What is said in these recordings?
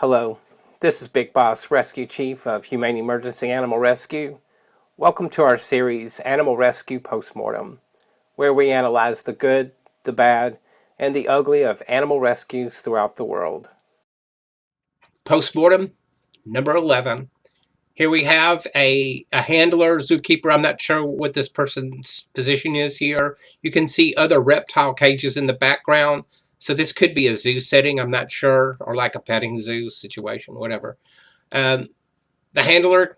Hello, this is Big Boss Rescue Chief of Humane Emergency Animal Rescue. Welcome to our series, Animal Rescue Postmortem, where we analyze the good, the bad, and the ugly of animal rescues throughout the world. Postmortem number 11. Here we have a handler, zookeeper. I'm not sure what this person's position is here. You can see other reptile cages in the background. So this could be a zoo setting, I'm not sure, or like a petting zoo situation, whatever. The handler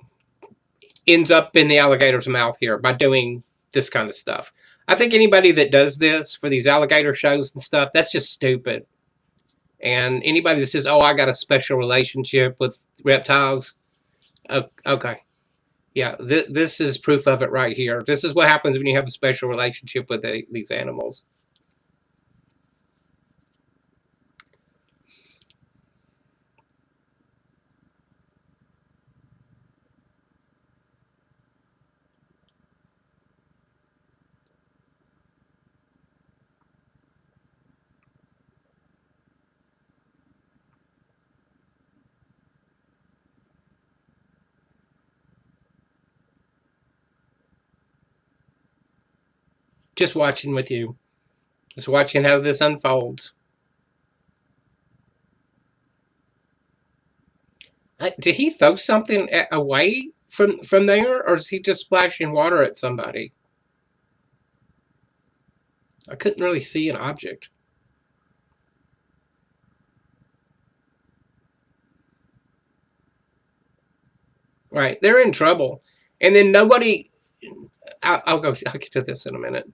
ends up in the alligator's mouth here by doing this kind of stuff. I think anybody that does this for these alligator shows and stuff, that's just stupid. And anybody that says, oh, I got a special relationship with reptiles, okay. Yeah, this is proof of it right here. This is what happens when you have a special relationship with these animals. Just watching with you. Just watching how this unfolds. Did he throw something away from there, or is he just splashing water at somebody? I couldn't really see an object. Right, they're in trouble. And then nobody... I'll get to this in a minute.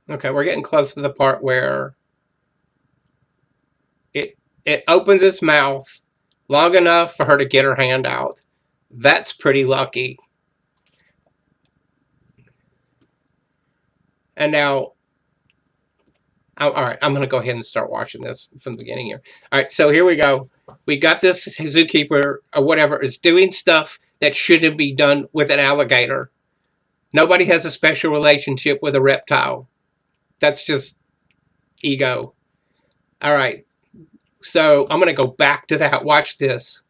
Okay, we're getting close to the part where it opens its mouth long enough for her to get her hand out. That's pretty lucky. And now, all right, I'm going to go ahead and start watching this from the beginning here. All right, so here we go. We got this zookeeper or whatever is doing stuff that shouldn't be done with an alligator. Nobody has a special relationship with a reptile. That's just ego. All right, so I'm going to go back to that. Watch this.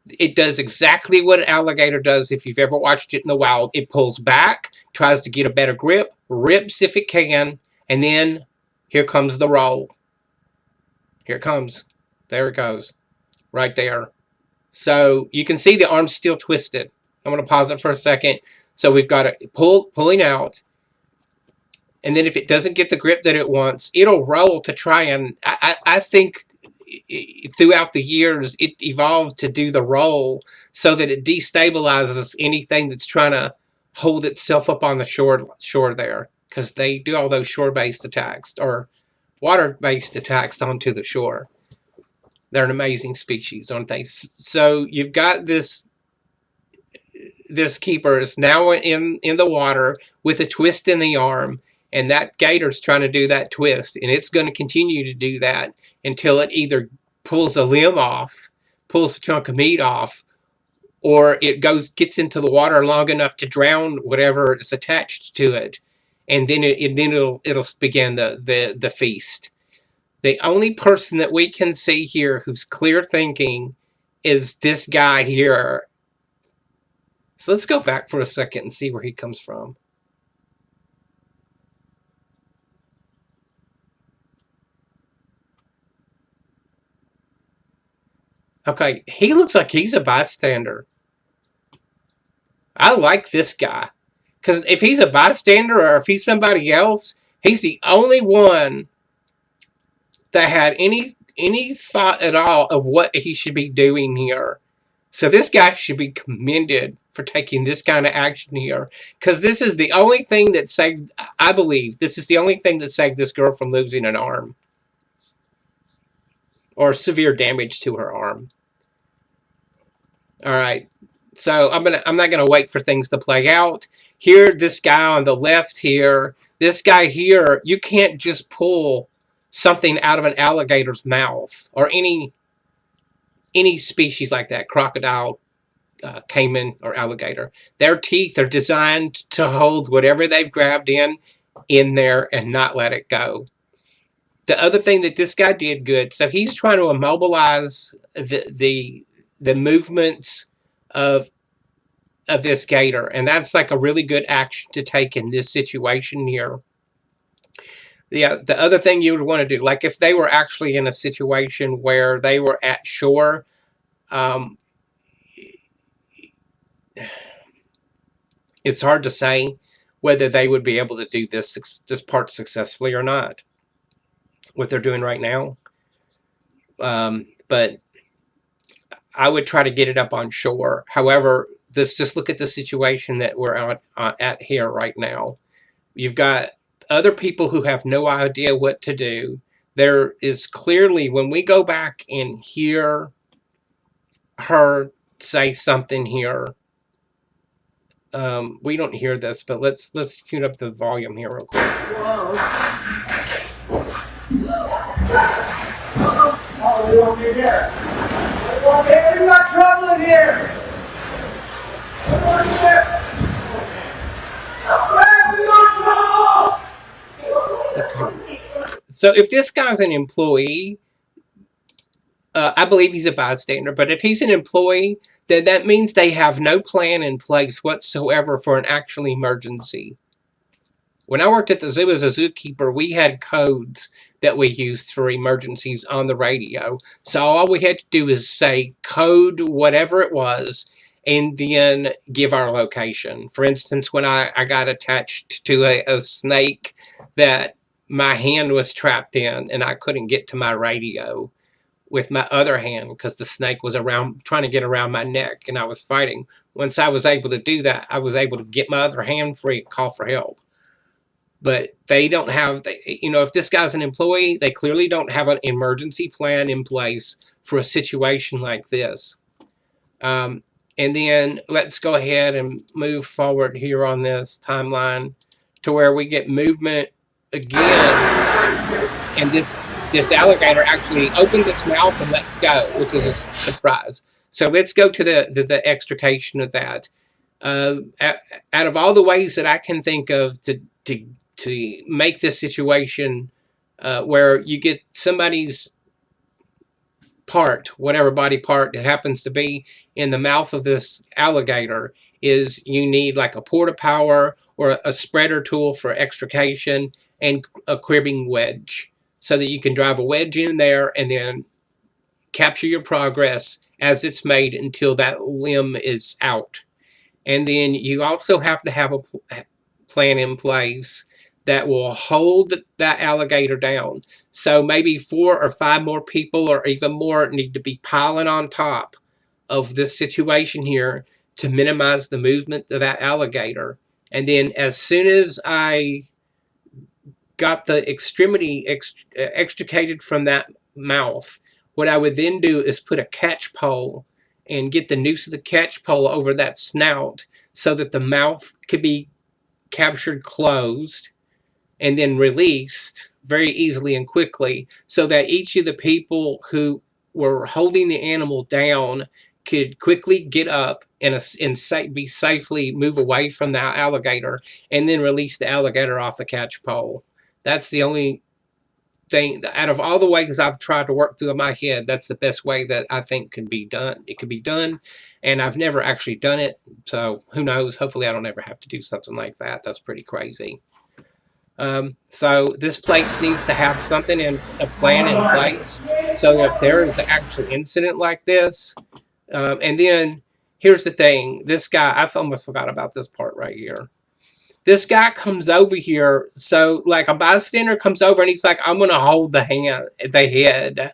It does exactly what an alligator does if you've ever watched it in the wild. It pulls back, tries to get a better grip, rips if it can, and then here comes the roll. Here it comes. There it goes. Right there. So you can see the arm's still twisted. I'm going to pause it for a second. So we've got it pulling out. And then if it doesn't get the grip that it wants, it'll roll to try and... I think throughout the years, it evolved to do the roll so that it destabilizes anything that's trying to hold itself up on the shore there. Because they do all those shore-based attacks or water-based attacks onto the shore. They're an amazing species, aren't they? So you've got this keeper is now in the water with a twist in the arm, and that gator's trying to do that twist, and it's going to continue to do that until it either pulls a limb off, pulls a chunk of meat off, or it gets into the water long enough to drown whatever is attached to it, and then it'll begin the feast. The only person that we can see here who's clear thinking is this guy here. So let's go back for a second and see where he comes from. Okay, he looks like he's a bystander. I like this guy. Because if he's a bystander or if he's somebody else, he's the only one that had any thought at all of what he should be doing here. So this guy should be commended for taking this kind of action here. Because this is the only thing that saved, I believe, this is the only thing that saved this girl from losing an arm. Or severe damage to her arm. Alright. So I'm not gonna wait for things to play out. Here, this guy on the left here, this guy here, you can't just pull something out of an alligator's mouth or any species like that, crocodile, caiman, or alligator. Their teeth are designed to hold whatever they've grabbed in in there and not let it go. The other thing that this guy did good, so he's trying to immobilize the movements of this gator, and that's like a really good action to take in this situation here. The other thing you would want to do, like if they were actually in a situation where they were at shore, um, it's hard to say whether they would be able to do this part successfully or not. What they're doing right now, but I would try to get it up on shore. However, let's just look at the situation that we're at here right now. You've got other people who have no idea what to do. There is clearly, when we go back and hear her say something here, we don't hear this, but let's tune up the volume here real quick. Oh, we won't be here. We won't be here. We got trouble in here. We won't be here. We got trouble. Okay. So if this guy's an employee, I believe he's a bystander, but if he's an employee, then that means they have no plan in place whatsoever for an actual emergency. When I worked at the zoo as a zookeeper, we had codes that we used for emergencies on the radio. So all we had to do is say code whatever it was and then give our location. For instance, when I got attached to a snake that my hand was trapped in and I couldn't get to my radio with my other hand because the snake was around trying to get around my neck and I was fighting. Once I was able to do that, I was able to get my other hand free and call for help. But they don't have, if this guy's an employee, they clearly don't have an emergency plan in place for a situation like this. And then let's go ahead and move forward here on this timeline to where we get movement again. And this alligator actually opens its mouth and lets go, which is a surprise. So let's go to the extrication of that. Out of all the ways that I can think of to make this situation where you get somebody's part, whatever body part it happens to be, in the mouth of this alligator, is you need like a porta power or a spreader tool for extrication and a cribbing wedge so that you can drive a wedge in there and then capture your progress as it's made until that limb is out. And then you also have to have a plan in place that will hold that alligator down. So maybe 4 or 5 more people or even more need to be piling on top of this situation here to minimize the movement of that alligator. And then as soon as I got the extremity extricated from that mouth, what I would then do is put a catch pole and get the noose of the catch pole over that snout so that the mouth could be captured closed and then released very easily and quickly so that each of the people who were holding the animal down could quickly get up and be safely move away from the alligator and then release the alligator off the catch pole. That's the only thing, out of all the ways I've tried to work through in my head, that's the best way that I think can be done. It could be done, and I've never actually done it, so who knows? Hopefully I don't ever have to do something like that. That's pretty crazy. So this place needs to have something in a plan in place. So if there is an actual incident like this, and then here's the thing, this guy, I almost forgot about this part right here. This guy comes over here, so like a bystander comes over and he's like, I'm going to hold the head.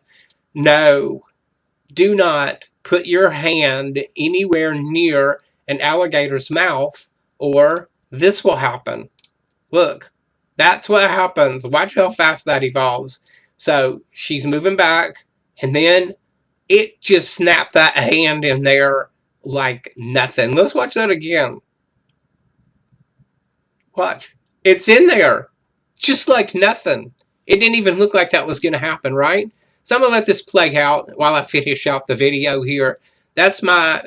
No, do not put your hand anywhere near an alligator's mouth or this will happen. Look. That's what happens. Watch how fast that evolves. So she's moving back, and then it just snapped that hand in there like nothing. Let's watch that again. Watch. It's in there. Just like nothing. It didn't even look like that was going to happen, right? So I'm going to let this play out while I finish out the video here. That's my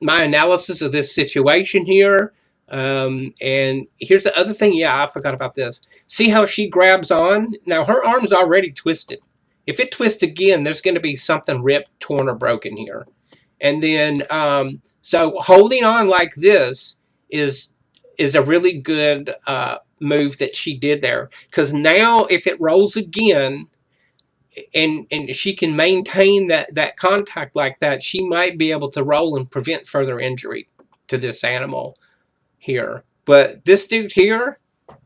analysis of this situation here. And here's the other thing. Yeah, I forgot about this. See how she grabs on? Now her arm's already twisted. If it twists again, there's going to be something ripped, torn, or broken here. And then, so holding on like this is a really good move that she did there. Because now, if it rolls again, and she can maintain that contact like that, she might be able to roll and prevent further injury to this animal here. But this dude here,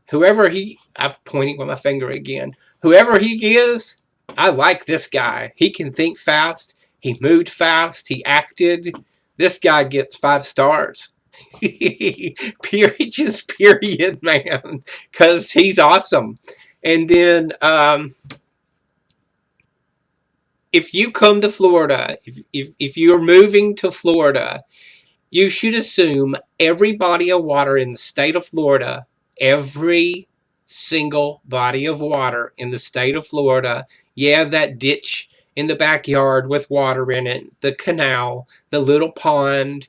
whoever he, I'm pointing with my finger again, whoever he is, I like this guy. He can think fast. He moved fast. He acted. This guy gets 5 stars. Period, just period, man. Because he's awesome. And then, if you come to Florida, if you're moving to Florida, you should assume every body of water in the state of Florida, every single body of water in the state of Florida, yeah, that ditch in the backyard with water in it, the canal, the little pond,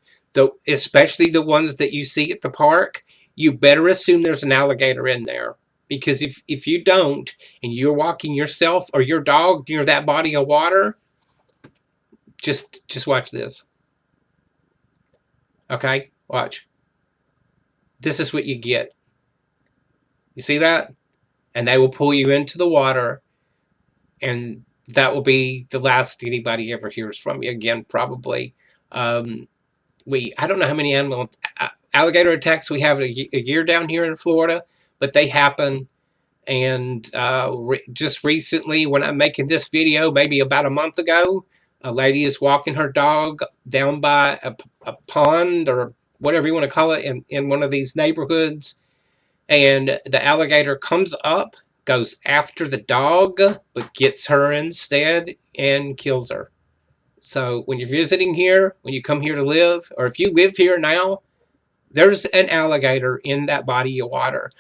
especially the ones that you see at the park, you better assume there's an alligator in there. Because if you don't, and you're walking yourself or your dog near that body of water, just watch this. Okay, watch. This is what you get. You see that? And they will pull you into the water, and that will be the last anybody ever hears from you again, probably. I don't know how many alligator attacks we have a year down here in Florida, but they happen. And just recently, when I'm making this video, maybe about a month ago, a lady is walking her dog down by a pond or whatever you want to call it in one of these neighborhoods, and the alligator comes up, goes after the dog, but gets her instead and kills her. So when you're visiting here, when you come here to live, or if you live here now, there's an alligator in that body of water.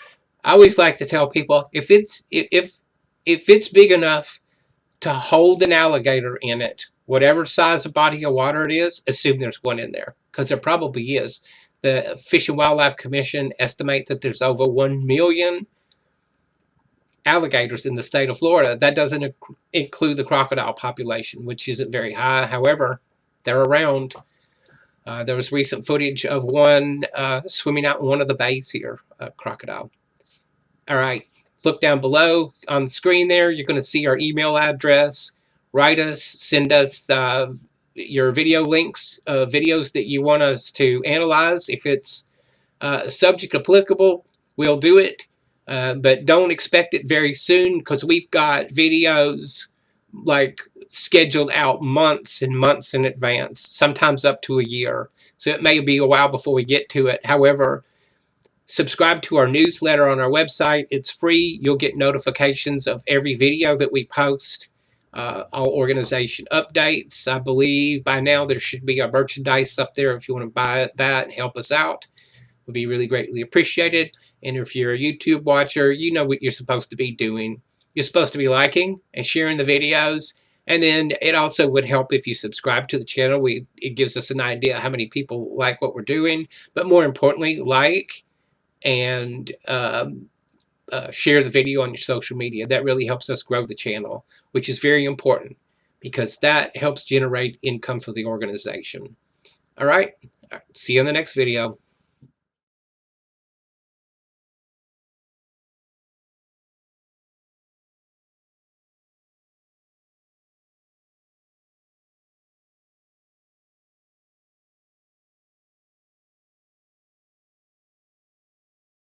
I always like to tell people, if it's big enough to hold an alligator in it, whatever size of body of water it is, assume there's one in there, because there probably is. The Fish and Wildlife Commission estimates that there's over 1 million alligators in the state of Florida. That doesn't include the crocodile population, which isn't very high. However, they're around. There was recent footage of one swimming out in one of the bays here, a crocodile. All right, look down below on the screen there. You're going to see our email address. Write us, send us your video links, videos that you want us to analyze. If it's subject applicable, we'll do it. But don't expect it very soon, because we've got videos like scheduled out months and months in advance, sometimes up to a year. So it may be a while before we get to it. However, subscribe to our newsletter on our website. It's free. You'll get notifications of every video that we post. All organization updates. I believe by now there should be a merchandise up there if you want to buy that and help us out. Would be really greatly appreciated. And if you're a YouTube watcher, you know what you're supposed to be doing. You're supposed to be liking and sharing the videos. And then it also would help if you subscribe to the channel. It gives us an idea how many people like what we're doing. But more importantly, like and share the video on your social media. That really helps us grow the channel, which is very important, because that helps generate income for the organization. All right, see you in the next video.